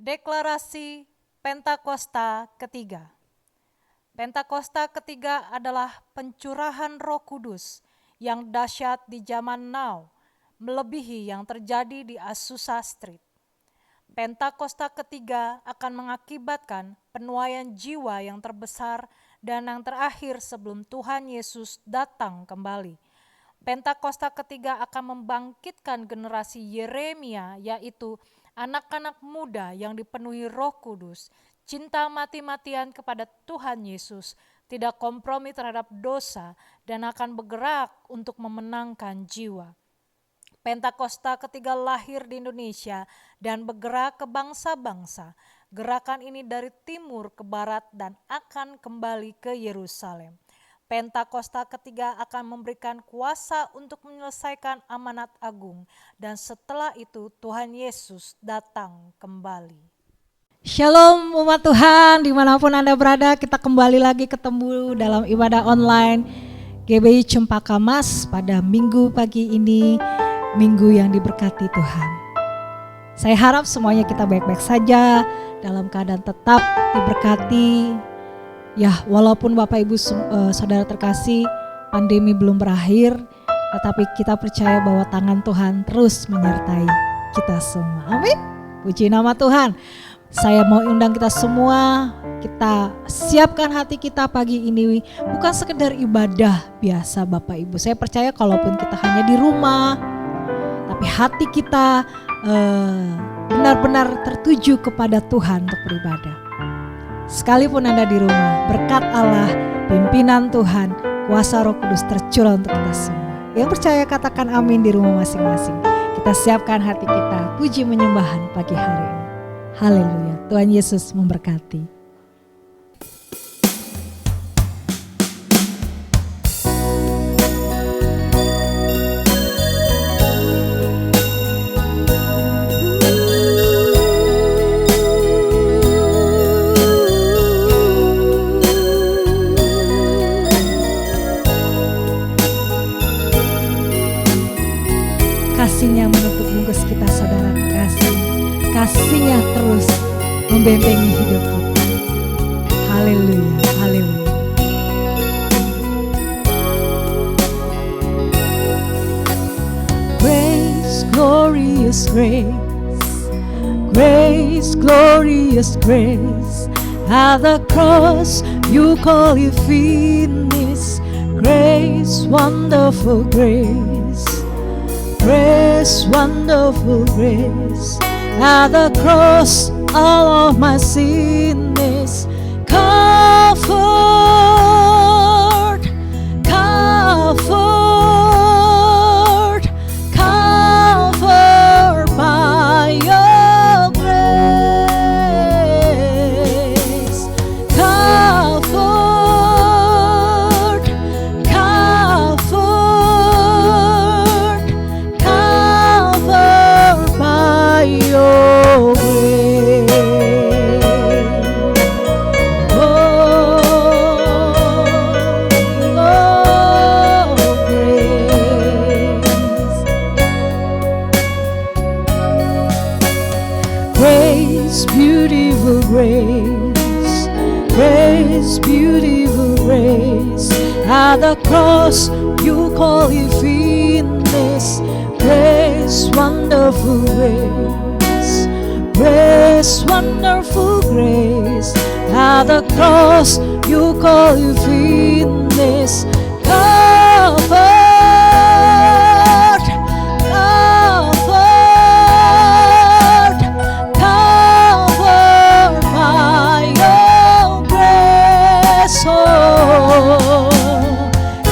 Deklarasi Pentakosta ketiga. Pentakosta ketiga adalah pencurahan Roh Kudus yang dahsyat di zaman now, melebihi yang terjadi di Azusa Street. Pentakosta ketiga akan mengakibatkan penuaian jiwa yang terbesar dan yang terakhir sebelum Tuhan Yesus datang kembali. Pentakosta ketiga akan membangkitkan generasi Yeremia, yaitu anak-anak muda yang dipenuhi Roh Kudus, cinta mati-matian kepada Tuhan Yesus, tidak kompromi terhadap dosa, dan akan bergerak untuk memenangkan jiwa. Pentakosta ketiga lahir di Indonesia dan bergerak ke bangsa-bangsa. Gerakan ini dari timur ke barat dan akan kembali ke Yerusalem. Pentakosta ketiga akan memberikan kuasa untuk menyelesaikan amanat agung, dan setelah itu Tuhan Yesus datang kembali. Shalom umat Tuhan, dimanapun Anda berada, kita kembali lagi ketemu dalam ibadah online GBI Cempaka Mas pada minggu pagi ini, minggu yang diberkati Tuhan. Saya harap semuanya kita baik-baik saja, dalam keadaan tetap diberkati. Ya, walaupun Bapak Ibu Saudara terkasih, pandemi belum berakhir, tetapi kita percaya bahwa tangan Tuhan terus menyertai kita semua. Amin. Puji nama Tuhan. Saya mau undang kita semua, kita siapkan hati kita pagi ini, bukan sekedar ibadah biasa Bapak Ibu. Saya percaya kalaupun kita hanya di rumah, tapi hati kita benar-benar tertuju kepada Tuhan untuk beribadah. Sekalipun Anda di rumah, berkat Allah, pimpinan Tuhan, kuasa Roh Kudus tercurah untuk kita semua. Yang percaya katakan amin di rumah masing-masing. Kita siapkan hati kita, puji menyembahan pagi hari ini. Haleluya, Tuhan Yesus memberkati. Kasih-Nya menutup bungkus kita saudara terkasih. Kasih-Nya terus membentengi hidup kita. Haleluya, haleluya. Grace, glorious grace. Grace, glorious grace. At the cross you call it finished. Grace, wonderful grace. Grace, wonderful grace, at the cross all of my sin is covered, covered, covered by your grace, covered, covered by your grace. Oh, oh, grace. Grace, beautiful grace. Grace, beautiful grace. At the cross you call it finished. Grace, wonderful grace. Grace, wonderful grace. At the cross you call it finished. Covered, covered, covered by your grace. Oh,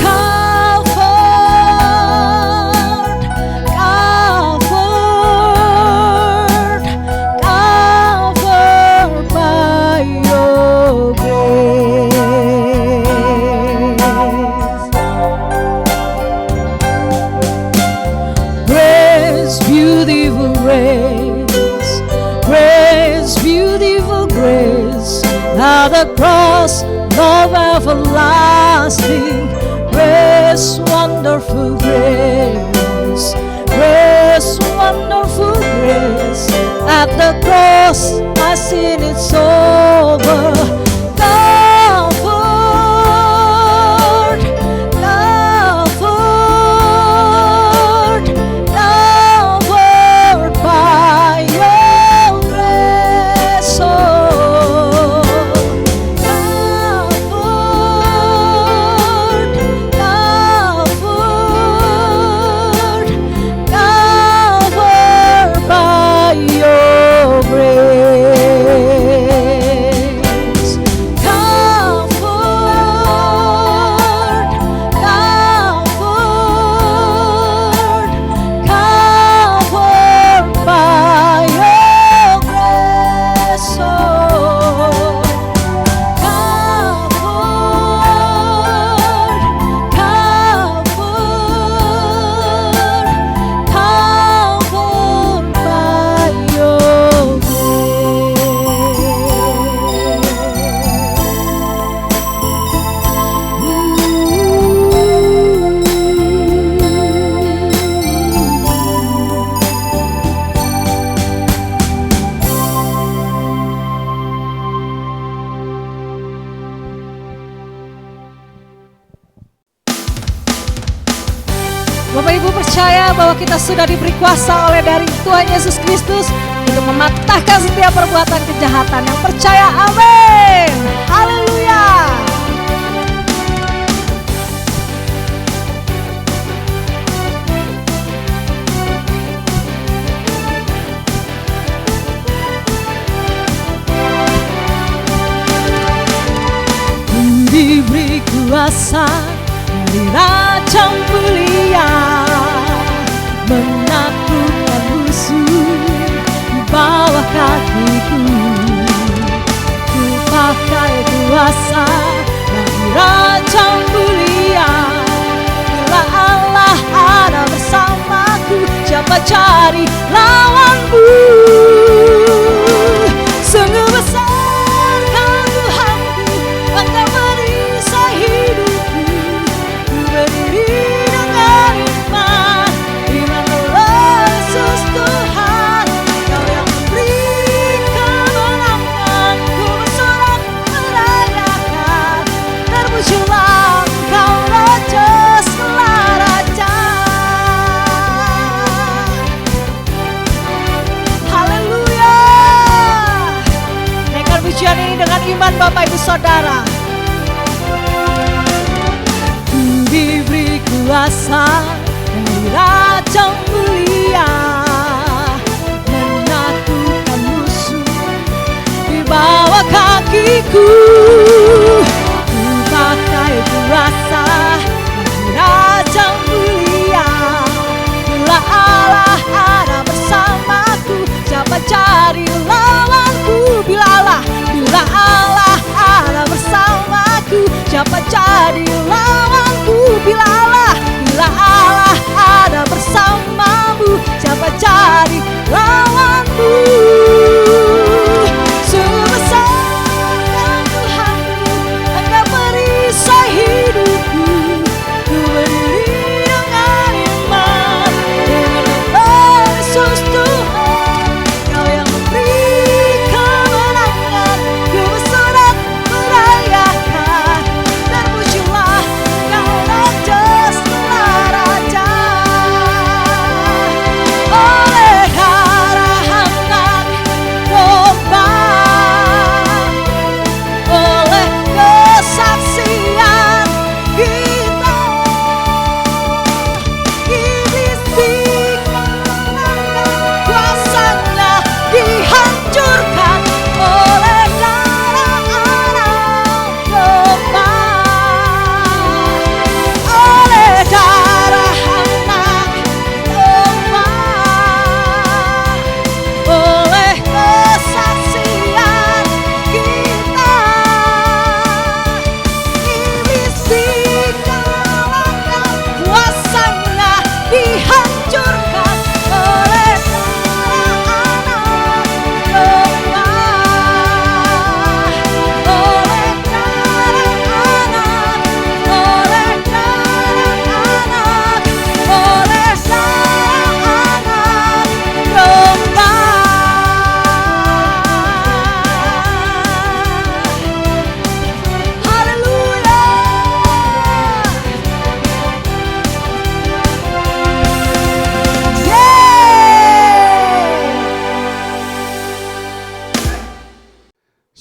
covered, covered, covered by your grace. Grace, beautiful grace. Grace, beautiful grace. At the cross, love everlasting. Grace, wonderful grace. Grace, wonderful grace. At the cross I sin is over. Covered, covered, covered by your grace. Oh, covered, covered, covered by your grace. Covered, covered, covered by your grace. Oh, covered, covered, covered by your Bapak Ibu percaya bahwa kita sudah diberi kuasa oleh dari Tuhan Yesus Kristus untuk mematahkan setiap perbuatan kejahatan. Yang percaya, amin. Haleluya. Diberi kuasa dari Raja Mulia, menaklukkan musuh di bawah kakiku. Ku pakai kuasa dari Raja Mulia. Bila Allah ada bersamaku, siapa cari lawanku? Sungguh besar kau Tuhanku, Engkau merisai hidupku. Ku berdiri dengan iman, iman oleh Yesus Tuhan. Kau yang memberi kemenangan, ku bersorak merayakan. Terpujilah Engkau Raja segala raja. Haleluya. Naikkan pujian ini dengan iman Bapak Ibu Saudara. Ku diberi kuasa dari Raja Mulia, menaklukkan musuh di bawah kakiku. Ku pakai kuasa dari Raja Mulia. Bila Allah ada bersamaku, siapa cari lawanku? Bila Allah ada bersamaku, siapa cari lawanku? Bila Allah ada bersamamu, siapa cari lawanmu? Sungguh besar kau Tuhanku, Engkau merisai hidupku. Ku berdiri dengan iman, dengan nama Yesus Tuhan. Kau yang memberi kemenangan, ku bersorak merayakan. Terpujilah Kau Raja segala raja. Oleh darah anak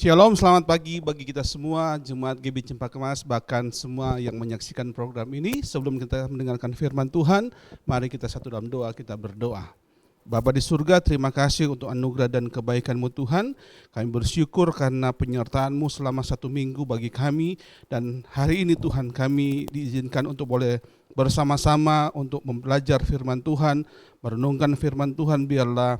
Shalom, selamat pagi bagi kita semua, Jemaat GB Cempaka Mas, bahkan semua yang menyaksikan program ini. Sebelum kita mendengarkan firman Tuhan, mari kita satu dalam doa, kita berdoa. Bapa di surga, terima kasih untuk anugerah dan kebaikan-Mu Tuhan. Kami bersyukur karena penyertaan-Mu selama 1 minggu bagi kami. Dan hari ini Tuhan, kami diizinkan untuk boleh bersama-sama untuk belajar firman Tuhan, merenungkan firman Tuhan. Biarlah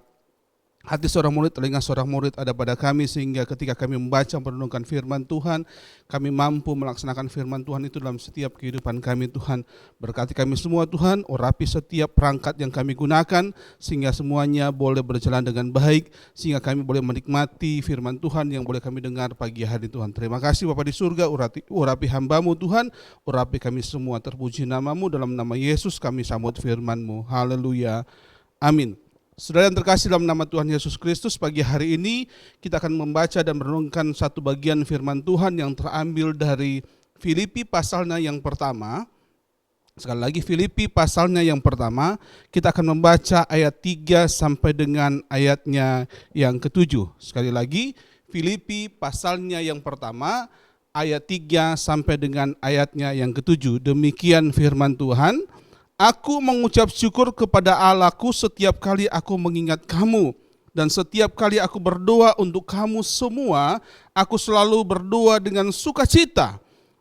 hati seorang murid, telinga seorang murid ada pada kami, sehingga ketika kami membaca merenungkan firman Tuhan, kami mampu melaksanakan firman Tuhan itu dalam setiap kehidupan kami. Tuhan, berkati kami semua Tuhan, urapi setiap perangkat yang kami gunakan, sehingga semuanya boleh berjalan dengan baik, sehingga kami boleh menikmati firman Tuhan yang boleh kami dengar pagi hari Tuhan. Terima kasih Bapa di surga, urapi hamba-Mu Tuhan, urapi kami semua, terpuji nama-Mu, dalam nama Yesus kami sambut firman-Mu. Haleluya, amin. Saudara yang terkasih dalam nama Tuhan Yesus Kristus, pagi hari ini kita akan membaca dan merenungkan satu bagian firman Tuhan yang terambil dari Filipi pasalnya yang pertama. Sekali lagi, Filipi pasalnya yang pertama, kita akan membaca ayat 3 sampai dengan ayatnya yang ke-7. Sekali lagi, Filipi pasalnya yang pertama, ayat 3 sampai dengan ayatnya yang ke-7. Demikian firman Tuhan. Aku mengucap syukur kepada Allahku setiap kali aku mengingat kamu, dan setiap kali aku berdoa untuk kamu semua, aku selalu berdoa dengan sukacita.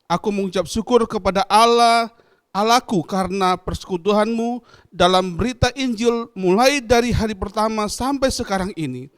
Aku mengucap syukur kepada Allahku karena persekutuanmu dalam berita Injil mulai dari hari pertama sampai sekarang ini.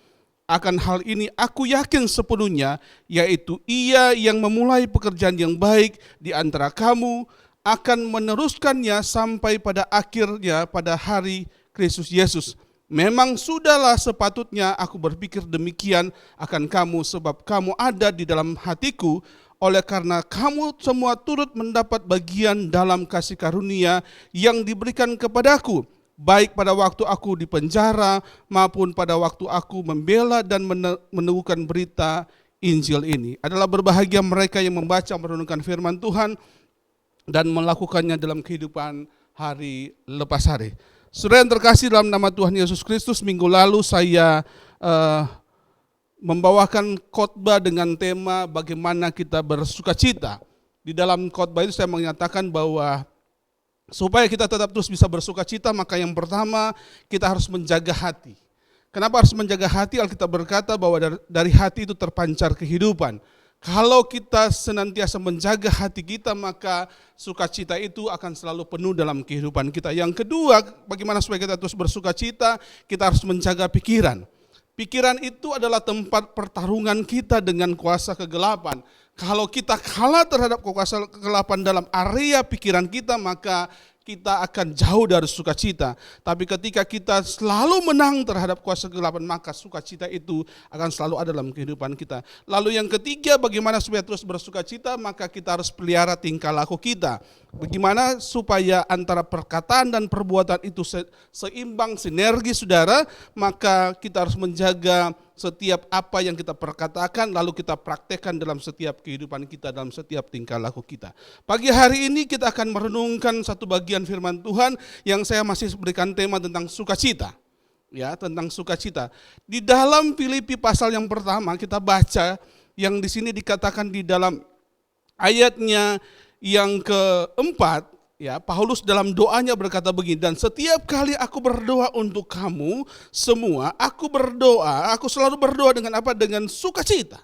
Akan hal ini aku yakin sepenuhnya, yaitu Ia yang memulai pekerjaan yang baik di antara kamu akan meneruskannya sampai pada akhirnya pada hari Kristus Yesus. Memang sudahlah sepatutnya aku berpikir demikian akan kamu, sebab kamu ada di dalam hatiku, oleh karena kamu semua turut mendapat bagian dalam kasih karunia yang diberikan kepadaku, baik pada waktu aku di penjara maupun pada waktu aku membela dan meneguhkan berita Injil ini. Adalah berbahagia mereka yang membaca merenungkan firman Tuhan dan melakukannya dalam kehidupan hari lepas hari. Saudara yang terkasih dalam nama Tuhan Yesus Kristus, minggu lalu saya membawakan khotbah dengan tema bagaimana kita bersukacita. Di dalam khotbah itu saya menyatakan bahwa supaya kita tetap terus bisa bersukacita, maka yang pertama kita harus menjaga hati. Kenapa harus menjaga hati? Alkitab berkata bahwa dari hati itu terpancar kehidupan. Kalau kita senantiasa menjaga hati kita, maka sukacita itu akan selalu penuh dalam kehidupan kita. Yang kedua, bagaimana supaya kita terus bersukacita? Kita harus menjaga pikiran. Pikiran itu adalah tempat pertarungan kita dengan kuasa kegelapan. Kalau kita kalah terhadap kuasa kegelapan dalam area pikiran kita, maka kita akan jauh dari sukacita. Tapi ketika kita selalu menang terhadap kuasa kegelapan, maka sukacita itu akan selalu ada dalam kehidupan kita. Lalu yang ketiga, bagaimana supaya terus bersukacita? Maka kita harus pelihara tingkah laku kita. Bagaimana supaya antara perkataan dan perbuatan itu seimbang, sinergi, saudara? Maka kita harus menjaga setiap apa yang kita perkatakan lalu kita praktekkan dalam setiap kehidupan kita, dalam setiap tingkah laku kita. Pagi hari ini kita akan merenungkan satu bagian firman Tuhan yang saya masih berikan tema tentang sukacita. Ya, tentang sukacita. Di dalam Filipi pasal yang pertama kita baca yang di sini dikatakan di dalam ayatnya yang keempat, ya, Paulus dalam doanya berkata begini, dan setiap kali aku berdoa untuk kamu semua, aku selalu berdoa dengan apa? Dengan sukacita.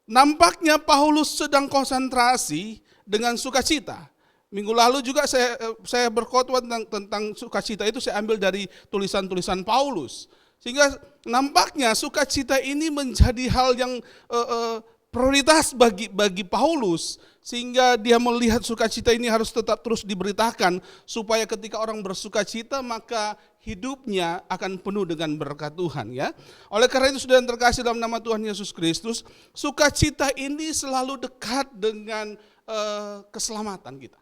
Nampaknya Paulus sedang konsentrasi dengan sukacita. Minggu lalu juga saya berkhotbah tentang sukacita itu, saya ambil dari tulisan-tulisan Paulus. Sehingga nampaknya sukacita ini menjadi hal yang prioritas bagi Paulus, sehingga dia melihat sukacita ini harus tetap terus diberitakan supaya ketika orang bersukacita maka hidupnya akan penuh dengan berkat Tuhan, ya. Oleh karena itu saudara yang terkasih dalam nama Tuhan Yesus Kristus, sukacita ini selalu dekat dengan keselamatan kita.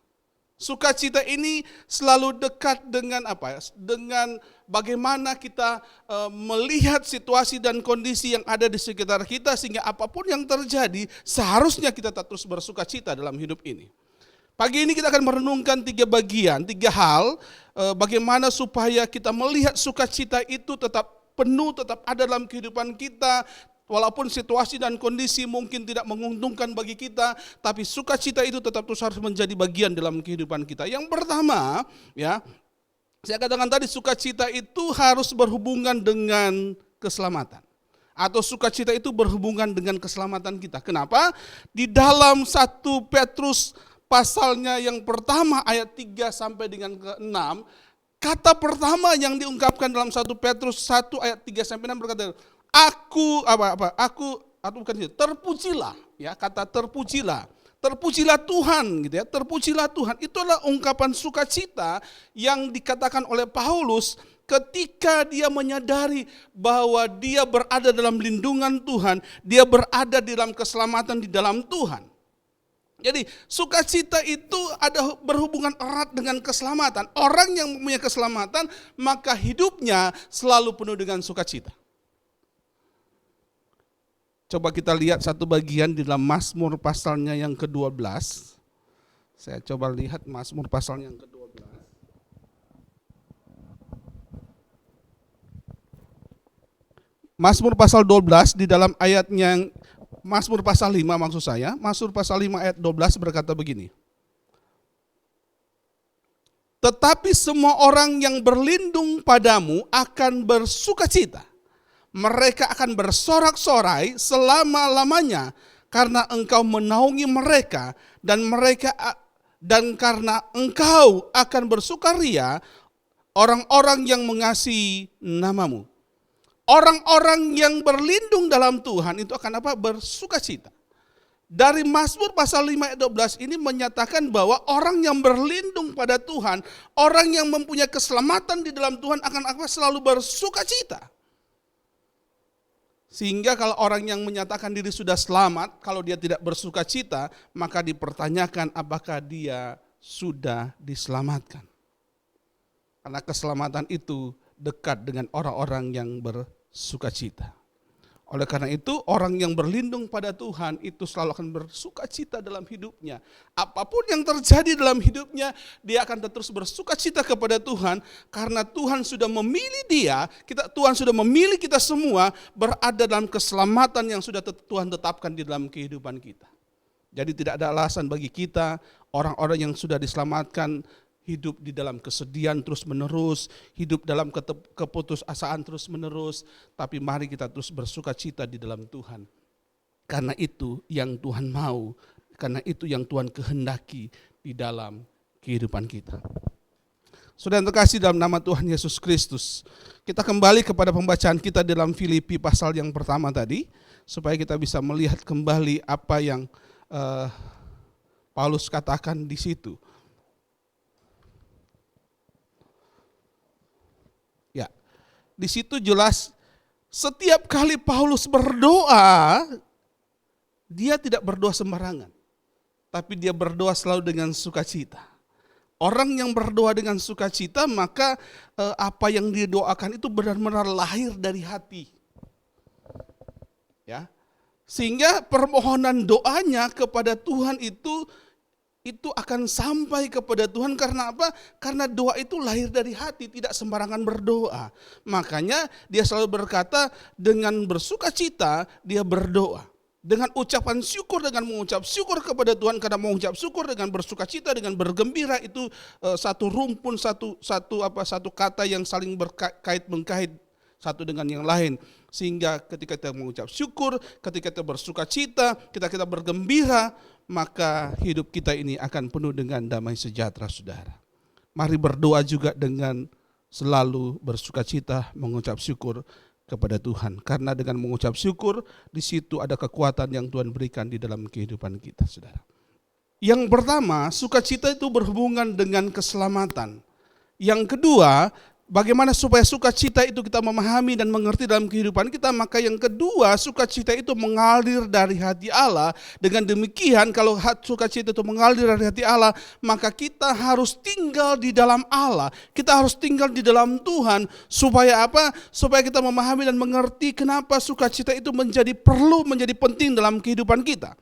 Sukacita ini selalu dekat dengan apa? Dengan bagaimana kita melihat situasi dan kondisi yang ada di sekitar kita, sehingga apapun yang terjadi seharusnya kita terus bersukacita dalam hidup ini. Pagi ini kita akan merenungkan 3 bagian, 3 hal bagaimana supaya kita melihat sukacita itu tetap penuh, tetap ada dalam kehidupan kita. walaupun situasi dan kondisi mungkin tidak menguntungkan bagi kita, tapi sukacita itu tetap terus harus menjadi bagian dalam kehidupan kita. Yang pertama, ya, saya katakan tadi sukacita itu harus berhubungan dengan keselamatan. Atau sukacita itu berhubungan dengan keselamatan kita. Kenapa? Di dalam 1 Petrus pasalnya yang pertama ayat 3 sampai dengan ke-6, kata pertama yang diungkapkan dalam 1 Petrus 1 ayat 3 sampai 6 berkata, terpujilah, ya, kata terpujilah. Terpujilah Tuhan, gitu ya. Terpujilah Tuhan. Itulah ungkapan sukacita yang dikatakan oleh Paulus ketika dia menyadari bahwa dia berada dalam lindungan Tuhan, dia berada dalam keselamatan di dalam Tuhan. Jadi sukacita itu ada berhubungan erat dengan keselamatan. Orang yang mempunyai keselamatan, maka hidupnya selalu penuh dengan sukacita. Coba kita lihat satu bagian di dalam Mazmur pasalnya yang ke-12. Saya coba lihat Mazmur pasalnya yang ke-12. Mazmur pasal 12 di dalam ayatnya, Mazmur pasal 5 maksud saya, Mazmur pasal 5 ayat 12 berkata begini. Tetapi semua orang yang berlindung padamu akan bersukacita. Mereka akan bersorak-sorai selama-lamanya karena engkau menaungi mereka dan karena engkau akan bersukaria orang-orang yang mengasihi namamu. Orang-orang yang berlindung dalam Tuhan itu akan apa? Bersukacita. Dari Mazmur pasal 5 ayat 12 ini menyatakan bahwa orang yang berlindung pada Tuhan, orang yang mempunyai keselamatan di dalam Tuhan akan apa? Selalu bersukacita. Sehingga kalau orang yang menyatakan diri sudah selamat, kalau dia tidak bersukacita, maka dipertanyakan apakah dia sudah diselamatkan. Karena keselamatan itu dekat dengan orang-orang yang bersukacita. Oleh karena itu, orang yang berlindung pada Tuhan itu selalu akan bersukacita dalam hidupnya. Apapun yang terjadi dalam hidupnya, dia akan terus bersukacita kepada Tuhan. Karena Tuhan sudah memilih dia, Tuhan sudah memilih kita semua berada dalam keselamatan yang sudah Tuhan tetapkan di dalam kehidupan kita. Jadi tidak ada alasan bagi kita, orang-orang yang sudah diselamatkan, hidup di dalam kesedihan terus menerus, hidup dalam keputusasaan terus menerus, tapi mari kita terus bersukacita di dalam Tuhan. Karena itu yang Tuhan mau, karena itu yang Tuhan kehendaki di dalam kehidupan kita. Saudara yang terkasih dalam nama Tuhan Yesus Kristus, kita kembali kepada pembacaan kita dalam Filipi pasal yang pertama tadi, supaya kita bisa melihat kembali apa yang Paulus katakan di situ. Di situ jelas setiap kali Paulus berdoa, dia tidak berdoa sembarangan, tapi dia berdoa selalu dengan sukacita. Orang yang berdoa dengan sukacita, maka apa yang dia doakan itu benar-benar lahir dari hati. Ya. Sehingga permohonan doanya kepada Tuhan itu akan sampai kepada Tuhan. Karena apa? Karena doa itu lahir dari hati, tidak sembarangan berdoa. Makanya dia selalu berkata dengan bersukacita dia berdoa. Dengan ucapan syukur, dengan mengucap syukur kepada Tuhan. Karena mengucap syukur dengan bersukacita, dengan bergembira itu satu rumpun, satu kata yang saling berkait-mengkait satu dengan yang lain. Sehingga ketika kita mengucap syukur, ketika kita bersukacita, kita bergembira, maka hidup kita ini akan penuh dengan damai sejahtera, saudara. Mari berdoa juga dengan selalu bersukacita, mengucap syukur kepada Tuhan. Karena dengan mengucap syukur, di situ ada kekuatan yang Tuhan berikan di dalam kehidupan kita, saudara. Yang pertama, sukacita itu berhubungan dengan keselamatan. Yang kedua, bagaimana supaya sukacita itu kita memahami dan mengerti dalam kehidupan kita, maka yang kedua, sukacita itu mengalir dari hati Allah. Dengan demikian, kalau sukacita itu mengalir dari hati Allah, maka kita harus tinggal di dalam Allah. Kita harus tinggal di dalam Tuhan. Supaya apa? Supaya kita memahami dan mengerti kenapa sukacita itu menjadi penting dalam kehidupan kita.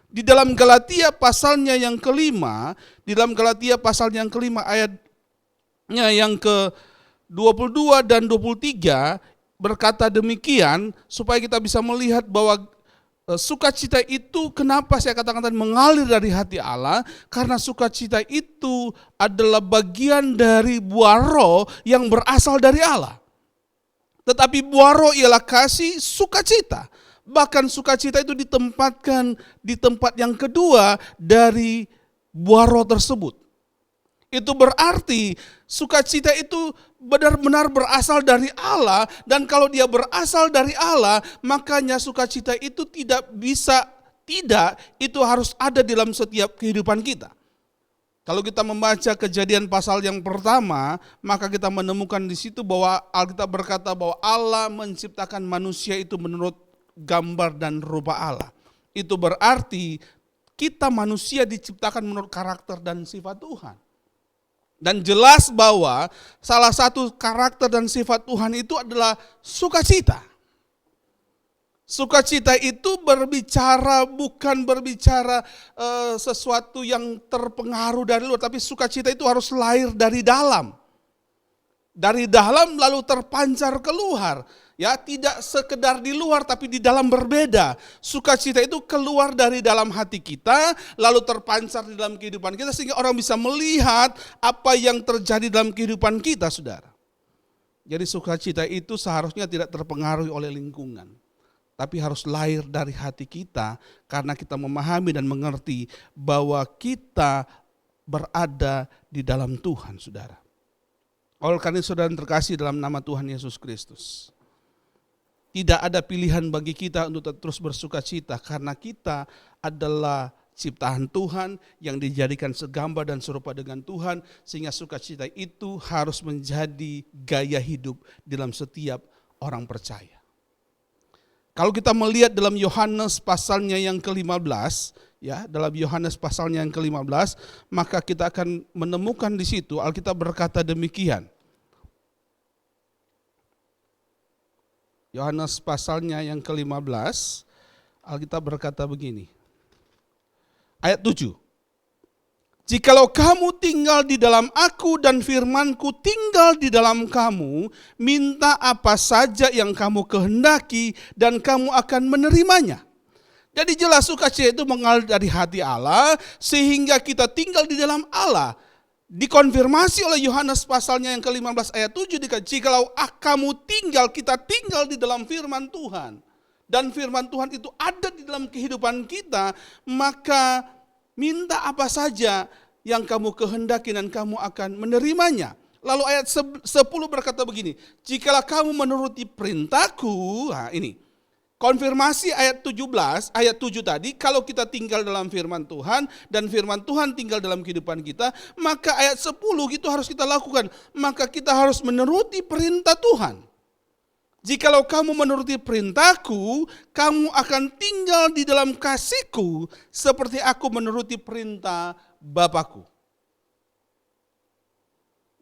Di dalam Galatia pasalnya yang kelima, ayatnya yang ke 22 dan 23, berkata demikian supaya kita bisa melihat bahwa sukacita itu kenapa saya katakan tadi mengalir dari hati Allah, karena sukacita itu adalah bagian dari buah roh yang berasal dari Allah. Tetapi buah roh ialah kasih, sukacita. Bahkan sukacita itu ditempatkan di tempat yang kedua dari buah roh tersebut. Itu berarti sukacita itu benar-benar berasal dari Allah, dan kalau dia berasal dari Allah, makanya sukacita itu itu harus ada dalam setiap kehidupan kita. Kalau kita membaca Kejadian pasal yang pertama, maka kita menemukan di situ bahwa Alkitab berkata bahwa Allah menciptakan manusia itu menurut gambar dan rupa Allah. Itu berarti kita manusia diciptakan menurut karakter dan sifat Tuhan. Dan jelas bahwa salah satu karakter dan sifat Tuhan itu adalah sukacita. Sukacita itu bukan berbicara sesuatu yang terpengaruh dari luar, tapi sukacita itu harus lahir dari dalam. Dari dalam lalu terpancar keluar. Ya, tidak sekedar di luar tapi di dalam berbeda. Sukacita itu keluar dari dalam hati kita lalu terpancar di dalam kehidupan kita sehingga orang bisa melihat apa yang terjadi dalam kehidupan kita, Saudara. Jadi sukacita itu seharusnya tidak terpengaruhi oleh lingkungan, tapi harus lahir dari hati kita karena kita memahami dan mengerti bahwa kita berada di dalam Tuhan, Saudara. Oleh karena itu, Saudara terkasih dalam nama Tuhan Yesus Kristus, tidak ada pilihan bagi kita untuk terus bersukacita karena kita adalah ciptaan Tuhan yang dijadikan segambar dan serupa dengan Tuhan, sehingga sukacita itu harus menjadi gaya hidup dalam setiap orang percaya. Kalau kita melihat dalam Yohanes pasalnya yang ke-15, ya, dalam Yohanes pasalnya yang ke-15, maka kita akan menemukan di situ Alkitab berkata demikian. Yohanes pasalnya yang ke-15, Alkitab berkata begini. Ayat 7. Jikalau kamu tinggal di dalam aku dan firmanku tinggal di dalam kamu, minta apa saja yang kamu kehendaki dan kamu akan menerimanya. Jadi jelas sukacita itu mengalir dari hati Allah sehingga kita tinggal di dalam Allah. Dikonfirmasi oleh Yohanes pasalnya yang ke-15 ayat 7 dikatakan, jikalau kita tinggal di dalam firman Tuhan, dan firman Tuhan itu ada di dalam kehidupan kita, maka minta apa saja yang kamu kehendaki dan kamu akan menerimanya. Lalu ayat 10 berkata begini, jikalau kamu menuruti perintahku, nah ini konfirmasi ayat 17, ayat 7 tadi, kalau kita tinggal dalam firman Tuhan dan firman Tuhan tinggal dalam kehidupan kita, maka ayat 10 itu harus kita lakukan. Maka kita harus menuruti perintah Tuhan. Jikalau kamu menuruti perintahku, kamu akan tinggal di dalam kasihku seperti aku menuruti perintah Bapakku.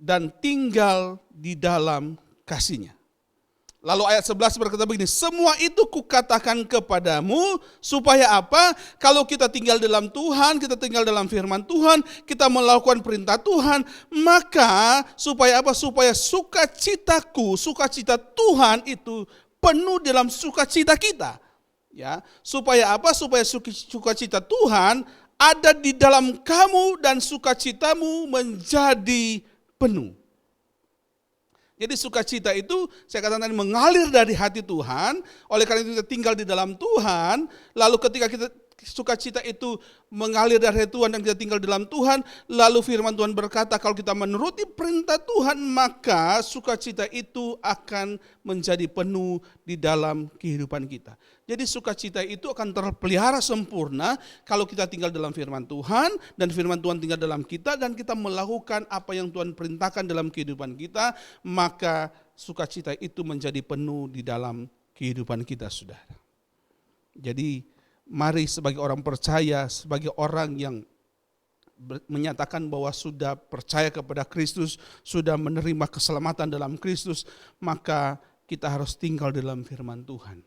Dan tinggal di dalam kasihnya. Lalu ayat 11 berkata begini, semua itu kukatakan kepadamu supaya apa? Kalau kita tinggal dalam Tuhan, kita tinggal dalam firman Tuhan, kita melakukan perintah Tuhan, maka supaya apa? Supaya sukacita Tuhan itu penuh dalam sukacita kita. Ya, supaya apa? Supaya sukacita Tuhan ada di dalam kamu dan sukacitamu menjadi penuh. Jadi sukacita itu saya katakan tadi mengalir dari hati Tuhan, oleh karena itu kita tinggal di dalam Tuhan, lalu ketika kita sukacita itu mengalir dari hati Tuhan dan kita tinggal di dalam Tuhan, lalu firman Tuhan berkata kalau kita menuruti perintah Tuhan maka sukacita itu akan menjadi penuh di dalam kehidupan kita. Jadi sukacita itu akan terpelihara sempurna kalau kita tinggal dalam firman Tuhan dan firman Tuhan tinggal dalam kita dan kita melakukan apa yang Tuhan perintahkan dalam kehidupan kita, maka sukacita itu menjadi penuh di dalam kehidupan kita, Saudara. Jadi mari sebagai orang percaya, sebagai orang yang menyatakan bahwa sudah percaya kepada Kristus, sudah menerima keselamatan dalam Kristus, maka kita harus tinggal dalam firman Tuhan.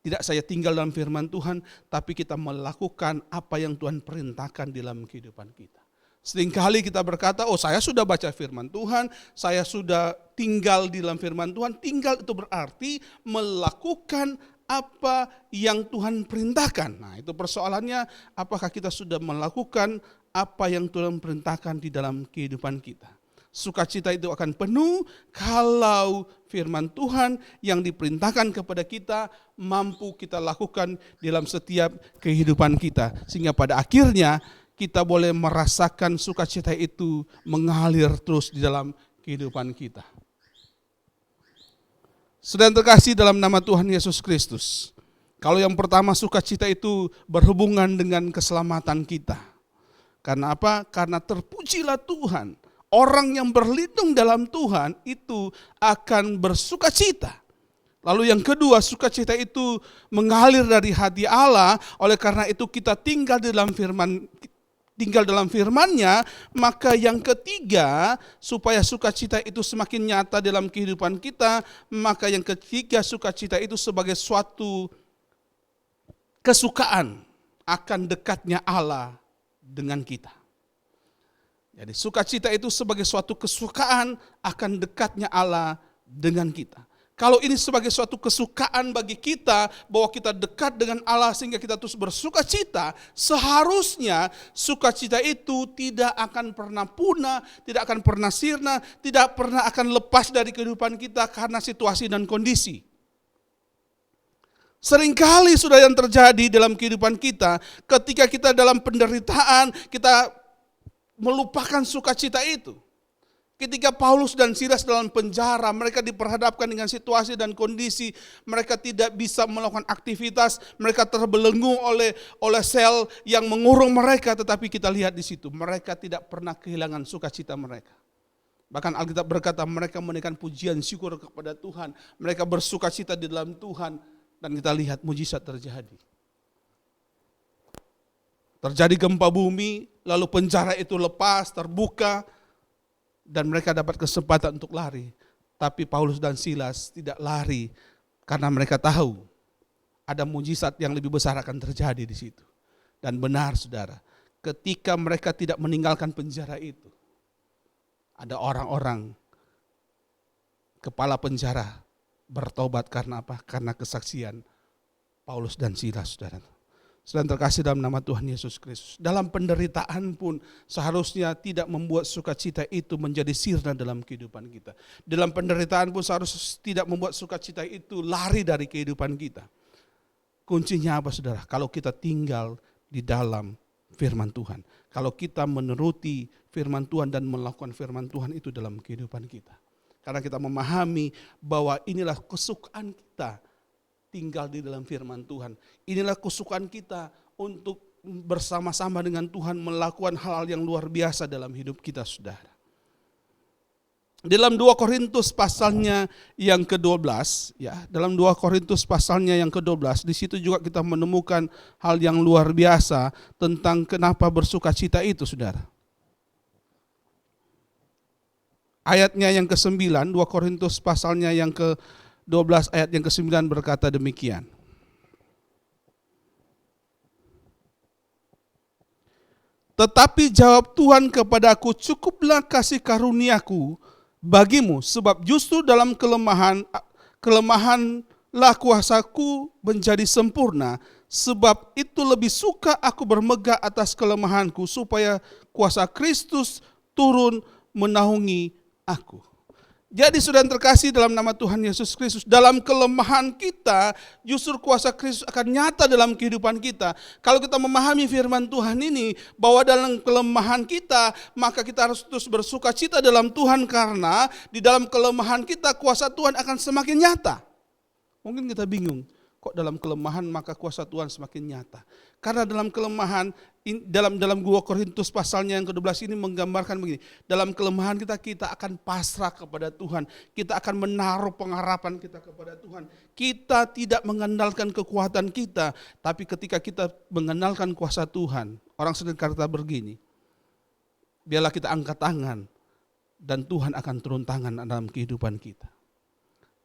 Tidak saya tinggal dalam firman Tuhan, tapi kita melakukan apa yang Tuhan perintahkan dalam kehidupan kita. Seringkali kita berkata, oh saya sudah baca firman Tuhan, saya sudah tinggal di dalam firman Tuhan. Tinggal itu berarti melakukan apa yang Tuhan perintahkan. Nah itu persoalannya, apakah kita sudah melakukan apa yang Tuhan perintahkan di dalam kehidupan kita. Sukacita itu akan penuh kalau firman Tuhan yang diperintahkan kepada kita mampu kita lakukan dalam setiap kehidupan kita. Sehingga pada akhirnya kita boleh merasakan sukacita itu mengalir terus di dalam kehidupan kita. Saudara terkasih dalam nama Tuhan Yesus Kristus. Kalau yang pertama sukacita itu berhubungan dengan keselamatan kita. Karena apa? Karena terpujilah Tuhan. Orang yang berlindung dalam Tuhan itu akan bersukacita. Lalu yang kedua, sukacita itu mengalir dari hati Allah. Oleh karena itu kita tinggal dalam firman-Nya. Maka yang ketiga, supaya sukacita itu semakin nyata dalam kehidupan kita, maka yang ketiga, sukacita itu sebagai suatu kesukaan akan dekatnya Allah dengan kita. Jadi sukacita itu sebagai suatu kesukaan akan dekatnya Allah dengan kita. Kalau ini sebagai suatu kesukaan bagi kita, bahwa kita dekat dengan Allah sehingga kita terus bersukacita, seharusnya sukacita itu tidak akan pernah punah, tidak akan pernah sirna, tidak pernah akan lepas dari kehidupan kita karena situasi dan kondisi. Seringkali sudah yang terjadi dalam kehidupan kita, ketika kita dalam penderitaan, kita melupakan sukacita itu. Ketika Paulus dan Silas dalam penjara, mereka diperhadapkan dengan situasi dan kondisi, mereka tidak bisa melakukan aktivitas, mereka terbelenggu oleh sel yang mengurung mereka, tetapi kita lihat di situ, mereka tidak pernah kehilangan sukacita mereka. Bahkan Alkitab berkata mereka menaikkan pujian syukur kepada Tuhan, mereka bersukacita di dalam Tuhan, dan kita lihat mujizat terjadi. Terjadi gempa bumi, lalu penjara itu lepas, terbuka, dan mereka dapat kesempatan untuk lari. Tapi Paulus dan Silas tidak lari, karena mereka tahu ada mujizat yang lebih besar akan terjadi di situ. Dan benar saudara, ketika mereka tidak meninggalkan penjara itu, ada orang-orang kepala penjara bertobat karena apa? Karena kesaksian Paulus dan Silas, saudara. Saudara terkasih dalam nama Tuhan Yesus Kristus. Dalam penderitaan pun seharusnya tidak membuat sukacita itu menjadi sirna dalam kehidupan kita. Dalam penderitaan pun seharusnya tidak membuat sukacita itu lari dari kehidupan kita. Kuncinya apa saudara? Kalau kita tinggal di dalam firman Tuhan. Kalau kita menuruti firman Tuhan dan melakukan firman Tuhan itu dalam kehidupan kita. Karena kita memahami bahwa inilah kesukaan kita tinggal di dalam firman Tuhan. Inilah kesukaan kita untuk bersama-sama dengan Tuhan melakukan hal-hal yang luar biasa dalam hidup kita, saudara. Dalam 2 Korintus pasalnya yang ke-12, ya, dalam 2 Korintus pasalnya yang ke-12, di situ juga kita menemukan hal yang luar biasa tentang kenapa bersukacita itu, saudara. Ayatnya yang ke-9, 2 Korintus pasalnya yang ke-12 ayat yang ke-9 berkata demikian. Tetapi jawab Tuhan kepadaku, cukuplah kasih karuniaku bagimu, sebab justru dalam kelemahanlah kuasaku menjadi sempurna. Sebab itu lebih suka aku bermegah atas kelemahanku, supaya kuasa Kristus turun menaungi aku. Jadi saudara terkasih dalam nama Tuhan Yesus Kristus, dalam kelemahan kita justru kuasa Kristus akan nyata dalam kehidupan kita. Kalau kita memahami firman Tuhan ini, bahwa dalam kelemahan kita, maka kita harus terus bersukacita dalam Tuhan, karena di dalam kelemahan kita kuasa Tuhan akan semakin nyata. Mungkin kita bingung, kok dalam kelemahan maka kuasa Tuhan semakin nyata. Karena dalam kelemahan, dalam 2 Korintus pasalnya yang ke-12 ini menggambarkan begini. Dalam kelemahan kita akan pasrah kepada Tuhan. Kita akan menaruh pengharapan kita kepada Tuhan. Kita tidak mengandalkan kekuatan kita. Tapi ketika kita mengenalkan kuasa Tuhan, orang sering kata begini, biarlah kita angkat tangan dan Tuhan akan turun tangan dalam kehidupan kita.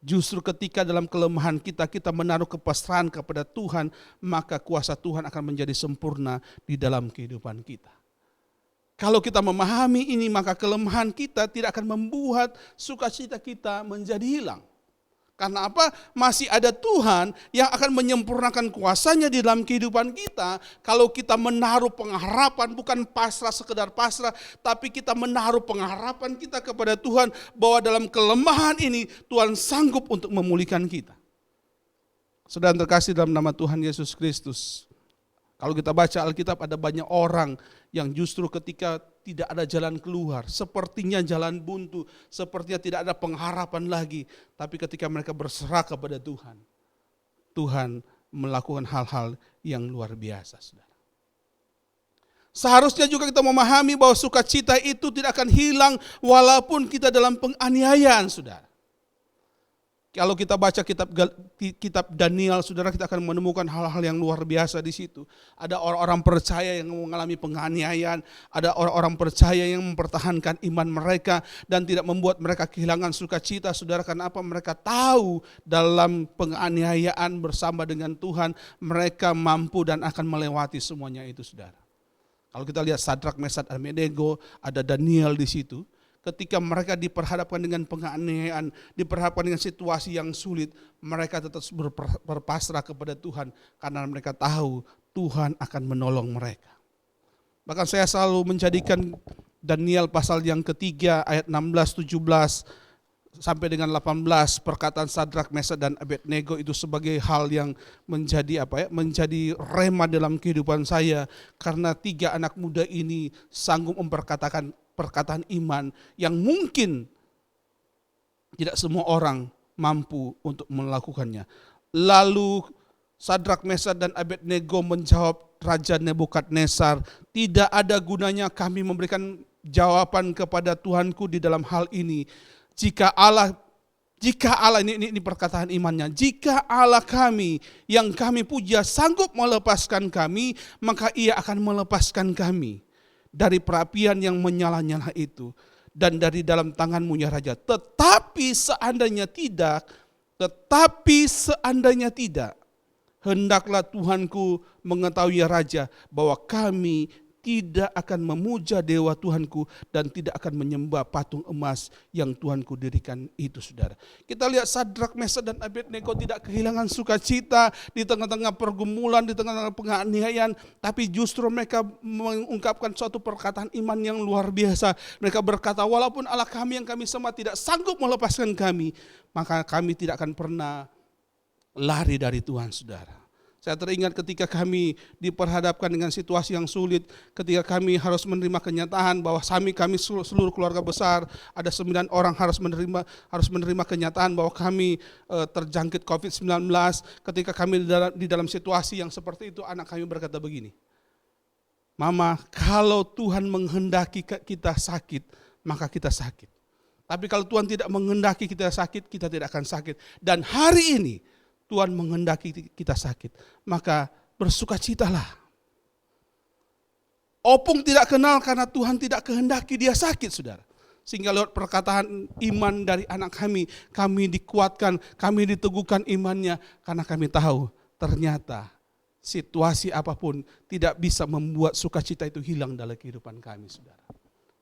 Justru ketika dalam kelemahan kita menaruh kepasrahan kepada Tuhan, maka kuasa Tuhan akan menjadi sempurna di dalam kehidupan kita. Kalau kita memahami ini, maka kelemahan kita tidak akan membuat sukacita kita menjadi hilang. Karena apa? Masih ada Tuhan yang akan menyempurnakan kuasanya di dalam kehidupan kita. Kalau kita menaruh pengharapan, bukan pasrah sekedar pasrah, tapi kita menaruh pengharapan kita kepada Tuhan bahwa dalam kelemahan ini Tuhan sanggup untuk memulihkan kita. Saudara terkasih dalam nama Tuhan Yesus Kristus. Kalau kita baca Alkitab, ada banyak orang yang justru ketika tidak ada jalan keluar, sepertinya jalan buntu, sepertinya tidak ada pengharapan lagi. Tapi ketika mereka berserah kepada Tuhan, Tuhan melakukan hal-hal yang luar biasa, saudara. Seharusnya juga kita memahami bahwa sukacita itu tidak akan hilang walaupun kita dalam penganiayaan, saudara. Kalau kita baca kitab Daniel, saudara, kita akan menemukan hal-hal yang luar biasa di situ. Ada orang-orang percaya yang mengalami penganiayaan, ada orang-orang percaya yang mempertahankan iman mereka dan tidak membuat mereka kehilangan sukacita, saudara. Karena apa? Mereka tahu dalam penganiayaan bersama dengan Tuhan, mereka mampu dan akan melewati semuanya itu, saudara. Kalau kita lihat Sadrak, Mesak, Abednego, ada Daniel di situ. Ketika mereka diperhadapkan dengan penganiayaan, diperhadapkan dengan situasi yang sulit, mereka tetap berpasrah kepada Tuhan karena mereka tahu Tuhan akan menolong mereka. Bahkan saya selalu menjadikan Daniel pasal yang ketiga ayat 16, 17 sampai dengan 18 perkataan Sadrak, Mesak dan Abednego itu sebagai hal yang menjadi menjadi rema dalam kehidupan saya, karena tiga anak muda ini sanggup memperkatakan perkataan iman yang mungkin tidak semua orang mampu untuk melakukannya. Lalu Sadrak, Mesak dan Abednego menjawab Raja Nebukadnezar, tidak ada gunanya kami memberikan jawaban kepada Tuhanku di dalam hal ini. Jika Allah ini perkataan imannya, jika Allah kami yang kami puja sanggup melepaskan kami, maka Ia akan melepaskan kami dari perapian yang menyala-nyala itu dan dari dalam tanganmu ya Raja. Tetapi seandainya tidak, hendaklah Tuhanku mengetahui ya Raja bahwa kami tidak akan memuja dewa Tuhanku dan tidak akan menyembah patung emas yang Tuhanku dirikan itu, saudara. Kita lihat Sadrak, Mesak dan Abednego tidak kehilangan sukacita di tengah-tengah pergumulan, di tengah-tengah penganiayaan, tapi justru mereka mengungkapkan suatu perkataan iman yang luar biasa. Mereka berkata, walaupun Allah kami yang kami sembah tidak sanggup melepaskan kami, maka kami tidak akan pernah lari dari Tuhan, saudara. Saya teringat ketika kami diperhadapkan dengan situasi yang sulit, ketika kami harus menerima kenyataan bahwa kami seluruh keluarga besar, ada 9 orang harus menerima kenyataan bahwa kami terjangkit COVID-19. Ketika kami di dalam situasi yang seperti itu, anak kami berkata begini, Mama, kalau Tuhan menghendaki kita sakit, maka kita sakit. Tapi kalau Tuhan tidak menghendaki kita sakit, kita tidak akan sakit. Dan hari ini, Tuhan menghendaki kita sakit, maka bersukacitalah. Opung tidak kenal karena Tuhan tidak kehendaki dia sakit, saudara. Sehingga lewat perkataan iman dari anak kami dikuatkan, kami diteguhkan imannya, karena kami tahu ternyata situasi apapun tidak bisa membuat sukacita itu hilang dalam kehidupan kami, saudara.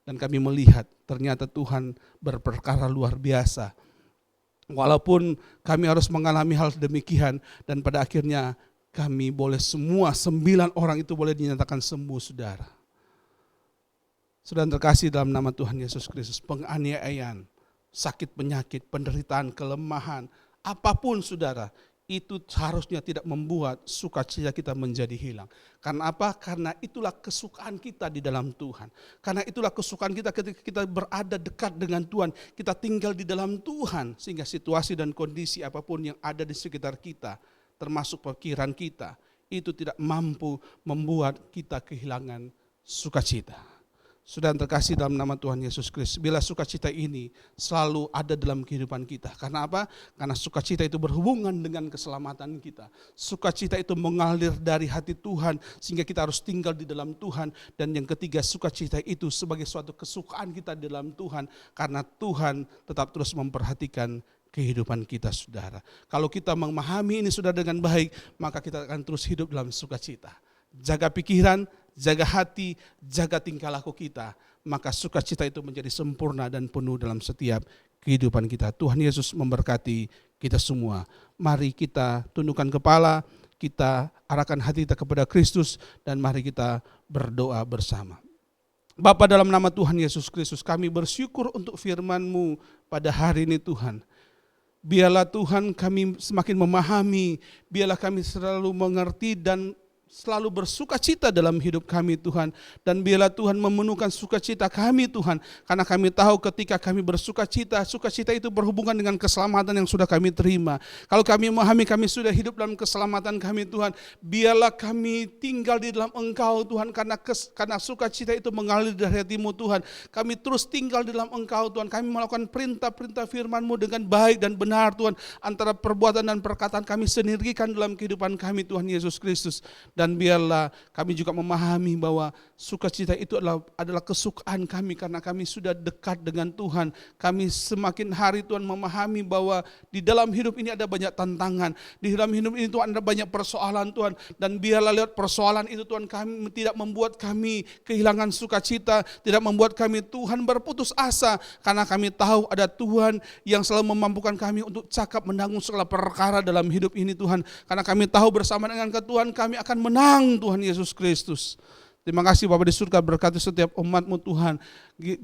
Dan kami melihat ternyata Tuhan berperkara luar biasa. Walaupun kami harus mengalami hal demikian, dan pada akhirnya kami boleh semua 9 orang itu boleh dinyatakan sembuh, saudara. Saudara terkasih dalam nama Tuhan Yesus Kristus, penganiayaan, sakit penyakit, penderitaan, kelemahan, apapun, saudara, itu seharusnya tidak membuat sukacita kita menjadi hilang. Karena apa? Karena itulah kesukaan kita di dalam Tuhan. Karena itulah kesukaan kita ketika kita berada dekat dengan Tuhan. Kita tinggal di dalam Tuhan, sehingga situasi dan kondisi apapun yang ada di sekitar kita, termasuk pikiran kita, itu tidak mampu membuat kita kehilangan sukacita. Saudara terkasih dalam nama Tuhan Yesus Kristus, bila sukacita ini selalu ada dalam kehidupan kita. Karena apa? Karena sukacita itu berhubungan dengan keselamatan kita. Sukacita itu mengalir dari hati Tuhan, sehingga kita harus tinggal di dalam Tuhan. Dan yang ketiga, sukacita itu sebagai suatu kesukaan kita di dalam Tuhan, karena Tuhan tetap terus memperhatikan kehidupan kita, saudara. Kalau kita memahami ini, saudara, dengan baik, maka kita akan terus hidup dalam sukacita. Jaga pikiran, jaga hati, jaga tingkah laku kita, maka sukacita itu menjadi sempurna dan penuh dalam setiap kehidupan kita. Tuhan Yesus memberkati kita semua. Mari kita tundukkan kepala, kita arahkan hati kita kepada Kristus, dan mari kita berdoa bersama. Bapa, dalam nama Tuhan Yesus Kristus, kami bersyukur untuk firman-Mu pada hari ini Tuhan. Biarlah Tuhan kami semakin memahami, biarlah kami selalu mengerti dan selalu bersukacita dalam hidup kami Tuhan. Dan biarlah Tuhan memenuhkan sukacita kami Tuhan. Karena kami tahu ketika kami bersukacita, sukacita itu berhubungan dengan keselamatan yang sudah kami terima. Kalau kami memahami kami sudah hidup dalam keselamatan kami Tuhan, biarlah kami tinggal di dalam Engkau Tuhan. Karena sukacita itu mengalir dari hati-Mu Tuhan. Kami terus tinggal di dalam Engkau Tuhan. Kami melakukan perintah-perintah firman-Mu dengan baik dan benar Tuhan. Antara perbuatan dan perkataan kami sinergikan dalam kehidupan kami Tuhan Yesus Kristus. Dan biarlah kami juga memahami bahwa sukacita itu adalah kesukaan kami karena kami sudah dekat dengan Tuhan. Kami semakin hari Tuhan memahami bahwa di dalam hidup ini ada banyak tantangan. Di dalam hidup ini Tuhan ada banyak persoalan Tuhan. Dan biarlah lewat persoalan itu Tuhan kami tidak membuat kami kehilangan sukacita. Tidak membuat kami Tuhan berputus asa. Karena kami tahu ada Tuhan yang selalu memampukan kami untuk cakap menanggung segala perkara dalam hidup ini Tuhan. Karena kami tahu bersama dengan Tuhan kami akan menang Tuhan Yesus Kristus. Terima kasih Bapa di surga, berkati setiap umat-Mu Tuhan,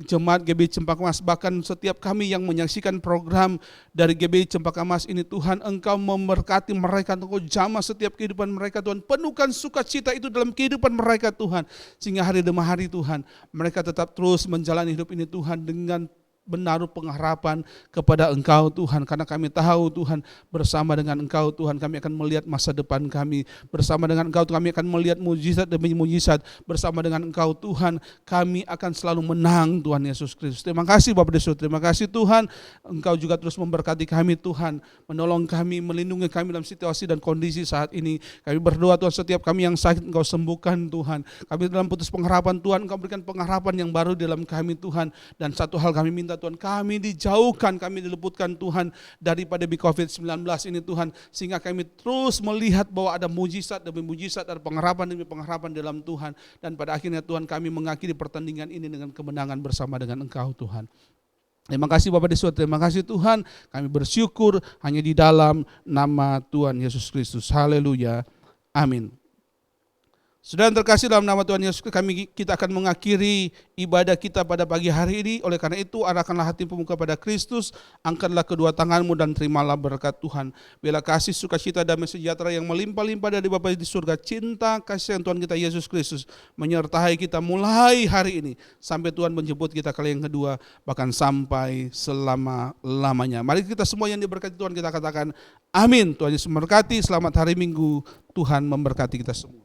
jemaat GBI Cempaka Mas, bahkan setiap kami yang menyaksikan program dari GBI Cempaka Mas ini Tuhan, Engkau memberkati mereka, Engkau jamah setiap kehidupan mereka Tuhan, penuhkan sukacita itu dalam kehidupan mereka Tuhan, sehingga hari demi hari Tuhan, mereka tetap terus menjalani hidup ini Tuhan dengan menaruh pengharapan kepada Engkau Tuhan, karena kami tahu Tuhan bersama dengan Engkau Tuhan kami akan melihat masa depan kami, bersama dengan Engkau kami akan melihat mujizat demi mujizat, bersama dengan Engkau Tuhan kami akan selalu menang Tuhan Yesus Kristus. Terima kasih Bapak Yesus, terima kasih Tuhan, Engkau juga terus memberkati kami Tuhan, menolong kami, melindungi kami dalam situasi dan kondisi saat ini. Kami berdoa Tuhan setiap kami yang sakit Engkau sembuhkan Tuhan, kami dalam putus pengharapan Tuhan Engkau berikan pengharapan yang baru dalam kami Tuhan. Dan satu hal kami minta Tuhan, kami dijauhkan, kami diluputkan Tuhan daripada COVID-19 ini Tuhan, sehingga kami terus melihat bahwa ada mujizat demi mujizat, ada pengharapan demi pengharapan dalam Tuhan, dan pada akhirnya Tuhan kami mengakhiri pertandingan ini dengan kemenangan bersama dengan Engkau Tuhan. Terima kasih Bapak di surga, terima kasih Tuhan, kami bersyukur hanya di dalam nama Tuhan Yesus Kristus. Haleluya, amin. Saudara yang terkasih dalam nama Tuhan Yesus, kita akan mengakhiri ibadah kita pada pagi hari ini. Oleh karena itu, arahkanlah hatimu kepada Kristus, angkatlah kedua tanganmu dan terimalah berkat Tuhan. Biarlah kasih, sukacita, damai sejahtera yang melimpah-limpah dari Bapa di surga, cinta, kasih Tuhan kita Yesus Kristus menyertai kita mulai hari ini sampai Tuhan menjemput kita kali yang kedua, bahkan sampai selama-lamanya. Mari kita semua yang diberkati Tuhan kita katakan amin. Tuhan Yesus memberkati, selamat hari Minggu, Tuhan memberkati kita semua.